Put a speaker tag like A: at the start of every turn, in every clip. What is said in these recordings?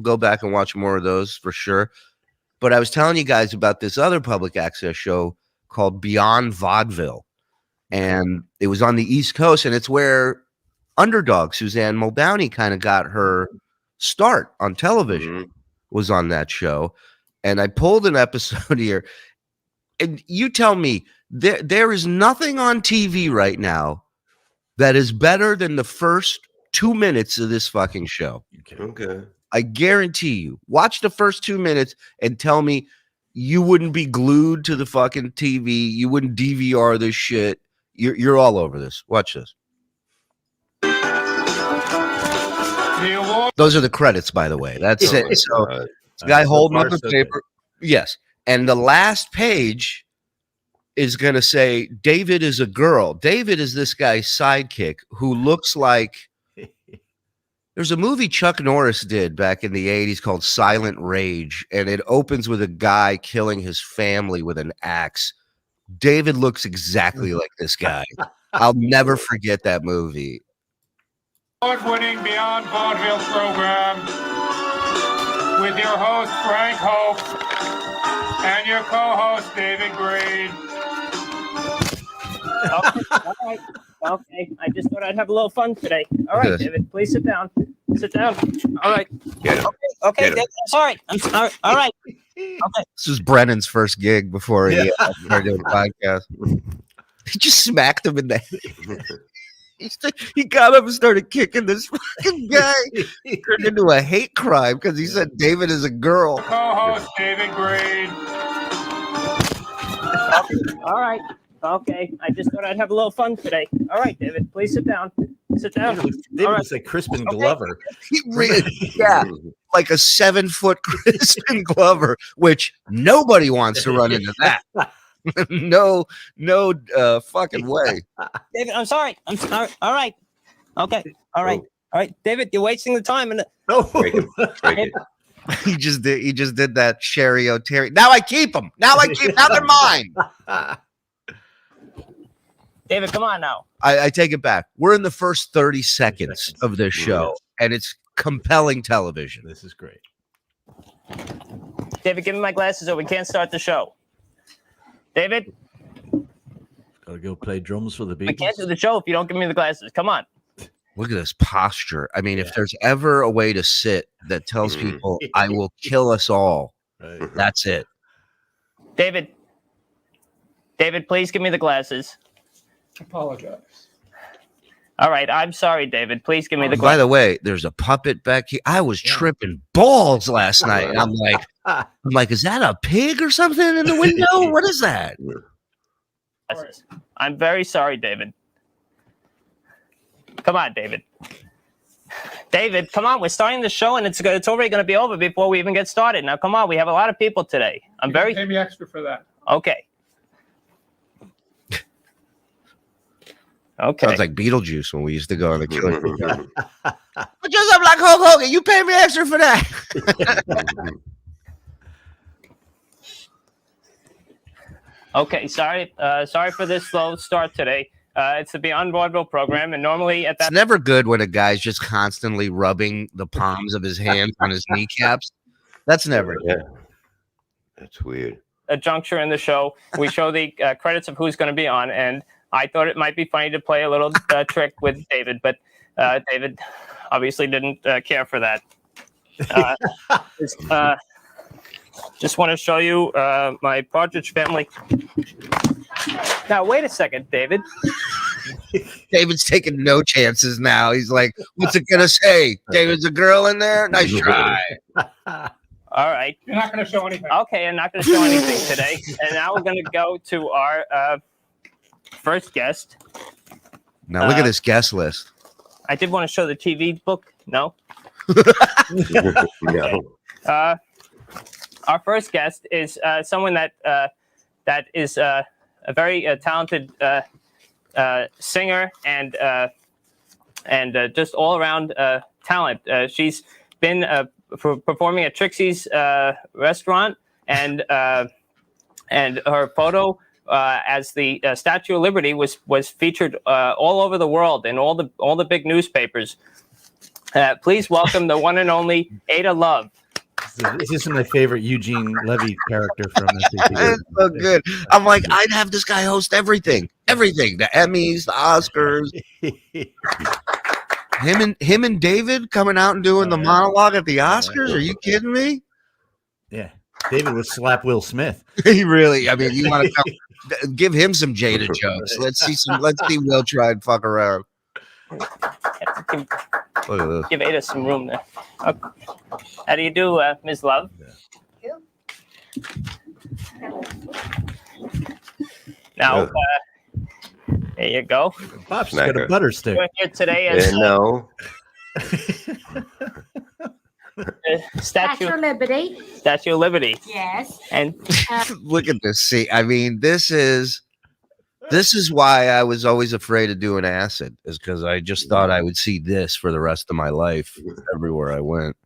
A: go back and watch more of those for sure. But I was telling you guys about this other public access show called Beyond Vaudeville. And it was on the East Coast, and it's where Underdog Suzanne Muldowney kind of got her start on television, was on that show. And I pulled an episode here, and you tell me, there is nothing on TV right now that is better than the first 2 minutes of this fucking show.
B: Okay.
A: I guarantee you. Watch the first 2 minutes and tell me you wouldn't be glued to the fucking TV. You wouldn't DVR this shit. You're all over this. Watch this. Those are the credits, by the way. That's it. So this guy holding up the paper. Yes. And the last page is going to say, David is a girl. David is this guy's sidekick who looks like, there's a movie Chuck Norris did back in the 80s called Silent Rage, and it opens with a guy killing his family with an axe. David looks exactly like this guy. I'll never forget that movie.
C: Award-winning Beyond Vaudeville program with your host, Frank Hope, and your co-host, David Green.
D: Okay, all right. Okay, I just thought I'd have a little fun today. All right, David, please sit down. Sit down. All right. Okay, David, I'm sorry. I'm sorry. All right. Okay.
A: This was Brennan's first gig before he started doing the podcast. He just smacked him in the head. He got up and started kicking this fucking guy. It turned into a hate crime because he said David is a girl.
C: Co-host David Green.
D: All right. Okay, I just thought I'd have a little fun today. All right, David, please sit down. Sit down.
E: David looks like Crispin Glover.
A: He really, like a 7-foot Crispin Glover, which nobody wants to run into that. no, fucking way.
D: David, I'm sorry. I'm sorry. All right. Okay. All right. All right, David, you're wasting the time.
B: Break it.
A: He just did that Sherry O'Terry. Now I keep them. Now they're mine.
D: David, come on now.
A: I take it back. We're in the first 30 seconds of this show, and it's compelling television.
E: This is great.
D: David, give me my glasses or we can't start the show. David?
E: Gotta go play drums for the Beatles.
D: I can't do the show if you don't give me the glasses. Come on.
A: Look at this posture. I mean, if there's ever a way to sit that tells people, I will kill us all, that's it.
D: David, please give me the glasses.
C: Apologize.
D: All right, I'm sorry, David. Please give me the glasses.
A: By the way, there's a puppet back here. I was tripping balls last night. And I'm like, is that a pig or something in the window? What is that?
D: I'm very sorry, David. Come on, David. David, come on. We're starting the show, and it's already going to be over before we even get started. Now, come on. We have a lot of people today.
C: Pay me extra for that.
D: Okay. Okay.
A: Sounds like Beetlejuice when we used to go on the Killer. But just up like Hulk Hogan. You pay me extra for that.
D: Okay. Sorry for this slow start today. It's the Beyond Vaudeville program, and normally at that.
A: It's never good when a guy's just constantly rubbing the palms of his hands on his kneecaps. That's never good.
B: That's weird.
D: A juncture in the show, we show the credits of who's going to be on, and I thought it might be funny to play a little trick with David, but David obviously didn't care for that. Just want to show you my Partridge Family. Now, wait a second, David.
A: David's taking no chances now. He's like, what's it going to say? David's a girl in there? Nice try.
D: All right.
C: You're not going to show anything.
D: Okay, I'm not going to show anything today. And now we're going to go to our first guest.
A: Now, look at this guest list.
D: I did want to show the TV book. No?
B: No.
D: Our first guest is someone that is a very talented singer and just all around talent. She's been performing at Trixie's restaurant, and her photo as the Statue of Liberty was featured all over the world in all the big newspapers. Please welcome the one and only Ada Love.
E: This is my favorite Eugene Levy character from SAT.
A: It's so good. I'm like, I'd have this guy host everything, the Emmys, the Oscars. Him and David coming out and doing the monologue at the Oscars. Are you kidding me?
E: Yeah, David would slap Will Smith.
A: He really. I mean, you want to give him some Jada jokes. Let's see Will try and fuck around. Look at this.
D: Give Ada some room there. Okay. How do you do, Ms. Love? Now, there you go.
E: Bob's got a butter stick.
D: We're here today as
B: No.
F: Statue of Liberty.
D: Statue of Liberty.
F: Yes.
D: And
A: Look at this. See, I mean, this is why I was always afraid of doing acid, is because I just thought I would see this for the rest of my life everywhere I went.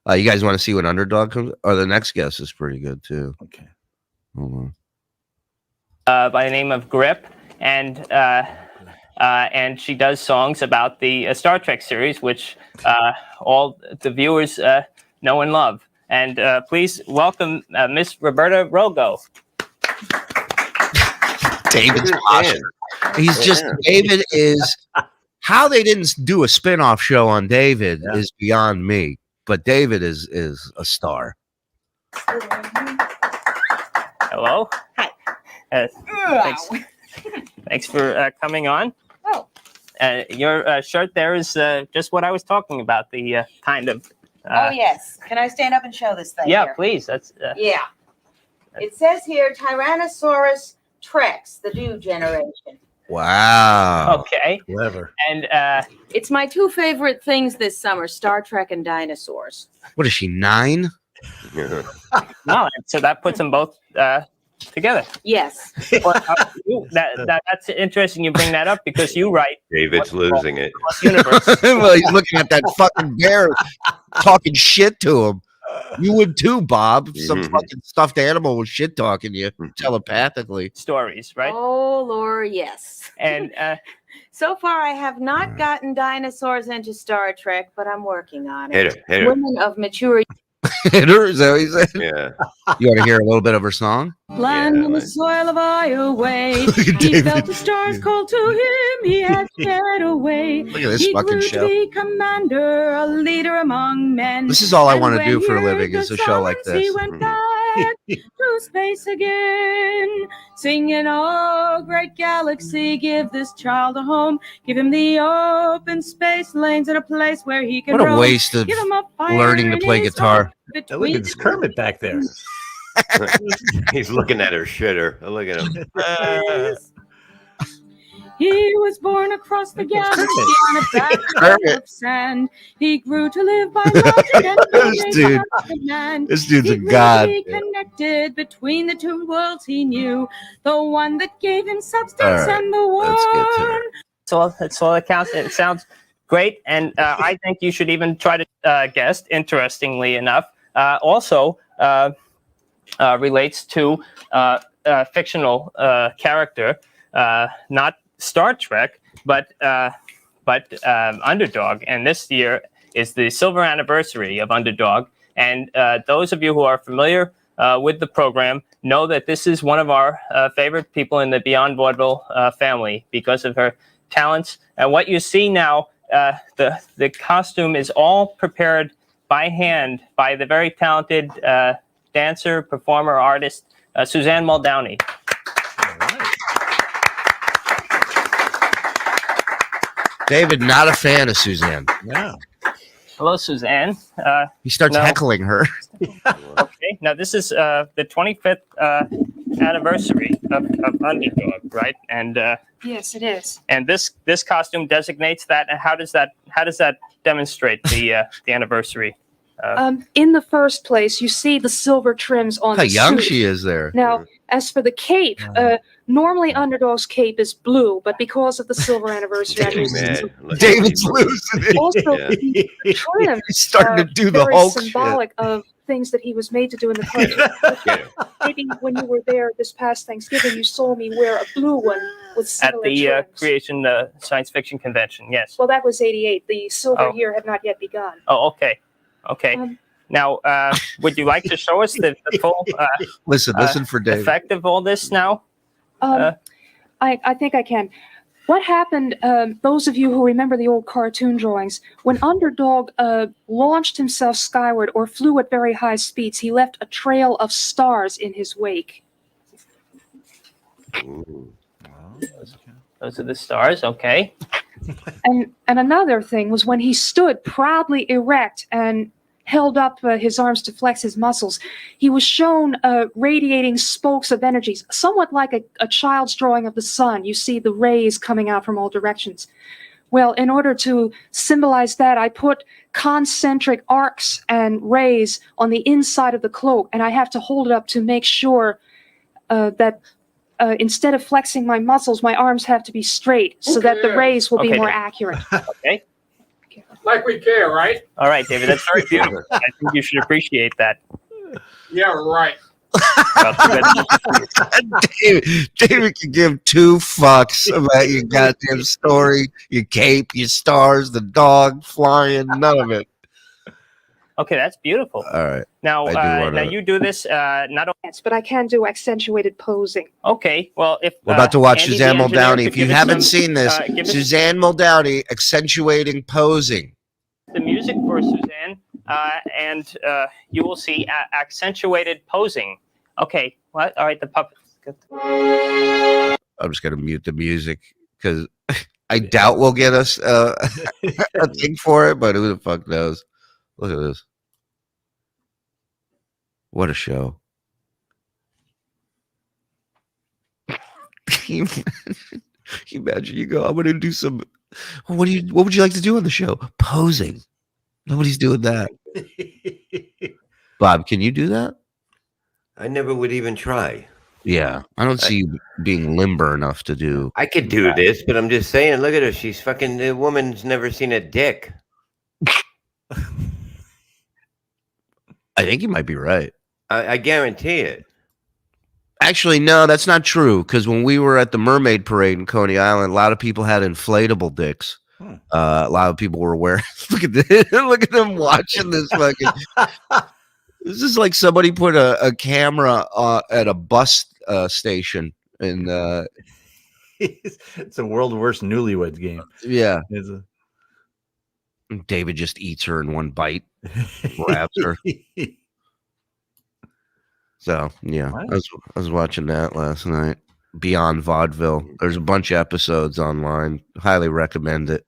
A: You guys want to see what Underdog comes? Or the next guest is pretty good too.
E: Okay.
A: Hold on.
D: by the name of Grip, and she does songs about the Star Trek series, which all the viewers know and love. And please welcome Miss Roberta Rogo.
A: David's watching. He's just David is how they didn't do a spin-off show on David is beyond me. But David is a star.
D: Hello.
F: Hi.
D: Thanks for coming on.
F: Oh.
D: Your shirt there is just what I was talking about. The kind of.
F: Oh, yes. Can I stand up and show this thing?
D: Yeah,
F: here?
D: please. That's.
F: Yeah. It says here Tyrannosaurus Rex, the new generation.
A: Wow.
D: Okay.
E: Clever.
D: And
F: It's my two favorite things this summer, Star Trek and dinosaurs.
A: What is she, 9?
D: no, so that puts them both together.
F: Yes.
D: Well, that's interesting. You bring that up because you write.
B: David's losing it.
D: Universe.
A: Well, he's looking at that fucking bear talking shit to him. You would too, Bob. Some fucking stuffed animal was shit talking you telepathically.
D: Stories, right?
F: Oh, Lord, yes.
D: And
F: so far, I have not gotten dinosaurs into Star Trek, but I'm working on it.
B: Hit her.
F: Women of mature.
A: Hit her, is that what he said?
B: Yeah.
A: You want to hear a little bit of her song?
F: Land on the soil of Iowa. He felt the stars called to him. He had to get away.
A: Look at this
F: He
A: fucking
F: grew to
A: show.
F: be commander, a leader among men.
A: This is all I
F: And
A: want to
F: when
A: do
F: he
A: for a
F: heard
A: living
F: the
A: is a show like
F: songs, He
A: this.
F: went back to space again, singing, "Oh, great galaxy, give this child a home. Give him the open space lanes and a place where he can
A: What a
F: roam.
A: waste of
F: Give him a fire
A: learning to
F: in
A: play
F: his
A: guitar.
F: heart
E: Hey, look
F: between
E: at this Kermit back there.
B: He's looking at her shitter. Look at him.
F: He was born across the galaxy on a background of sand. He grew to live by logic and
A: This dude.
F: command.
A: This dude's
F: He
A: a
F: grew
A: god.
F: to be connected between the two worlds he knew, the one that gave him substance
A: All right,
F: and the
A: let's get to
F: one.
A: it.
D: that's all that counts. It sounds great, and I think you should even try to guest. Interestingly enough, also relates to fictional character, not Star Trek, but Underdog. And this year is the silver anniversary of Underdog. And those of you who are familiar with the program know that this is one of our favorite people in the Beyond Vaudeville family because of her talents. And what you see now, the costume is all prepared by hand by the very talented dancer, performer, artist, Suzanne Muldowney.
A: David, not a fan of Suzanne.
E: Yeah.
D: Hello, Suzanne.
A: He starts
D: No.
A: heckling her.
D: Okay, now this is the 25th anniversary of Underdog, right? And
G: Yes, it is.
D: and this costume designates that. And how does that demonstrate the anniversary?
G: In the first place, you see the silver trims on
A: How
G: the
A: young
G: suit.
A: she is there.
G: Now,
F: As for the cape, normally Underdog's cape is blue, but because of the silver anniversary, I
B: Getting
F: used
B: mad.
F: it.
B: Look at
A: David's
B: people.
A: losing it.
F: Also,
B: Yeah.
F: the trims
A: He's starting to do the
F: very
A: Hulk shit.
F: symbolic of things that he was made to do in the cartoon.
B: Get him.
F: Maybe when you were there this past Thanksgiving, you saw me wear a blue one with
D: At
F: similar
D: the
F: trims.
D: Creation Science Fiction Convention, yes.
F: Well, that was '88. The silver
D: Oh.
F: year had not yet begun.
D: Oh, okay. Okay.
F: Um,
D: Now, would you like to show us the full
A: Listen for David.
D: effect of all this now?
F: I think I can. What happened, those of you who remember the old cartoon drawings, when Underdog launched himself skyward or flew at very high speeds, he left a trail of stars in his wake.
B: Ooh.
D: Those are the stars, okay.
F: And another thing was when he stood proudly erect and held up his arms to flex his muscles, he was shown radiating spokes of energies, somewhat like a child's drawing of the sun. You see the rays coming out from all directions. Well, in order to symbolize that, I put concentric arcs and rays on the inside of the cloak, and I have to hold it up to make sure that instead of flexing my muscles, my arms have to be straight so that the rays will be
D: Okay.
F: more accurate.
D: Okay.
C: Like we care, right?
D: All right, David, that's very beautiful. I think you should appreciate that.
C: Yeah, right.
D: Well, too bad-
A: David can give 2 fucks about your goddamn story, your cape, your stars, the dog flying, none of it.
D: Okay, that's beautiful.
A: All right.
D: Now,
A: I do wanna-
D: now you do this not only.
F: But I can do accentuated posing.
D: Okay, well, if
A: We're about to watch
D: Andy, the
A: Suzanne
D: engineer,
A: Muldowney.
D: could
A: If you
D: give us
A: haven't
D: some-
A: seen this,
D: give us
A: Suzanne Muldowney accentuating posing.
D: the music for Suzanne, and you will see accentuated posing. Okay, what? All right, the puppet.
A: I'm just gonna mute the music because I doubt we'll get us a thing for it, but who the fuck knows? Look at this. What a show. Can you imagine you go, I'm gonna do some what would you like to do on the show? Posing. Nobody's doing that. Bob, can you do that?
B: I never would even try.
A: Yeah. I don't see you being limber enough to do.
B: I could do this, but I'm just saying, look at her. She's fucking, the woman's never seen a dick.
A: I think you might be right.
B: I guarantee it.
A: Actually, no, that's not true. Because when we were at the Mermaid Parade in Coney Island, a lot of people had inflatable dicks. A lot of people were wearing. Look at this! Look at them watching this fucking. This is like somebody put a camera at a bus station, and
E: It's a world worst newlyweds game.
A: yeah,
E: It's a-
A: David just eats her in one bite, grabs her. So yeah,
E: What?
A: I was watching that last night. Beyond Vaudeville. There's a bunch of episodes online. Highly recommend it.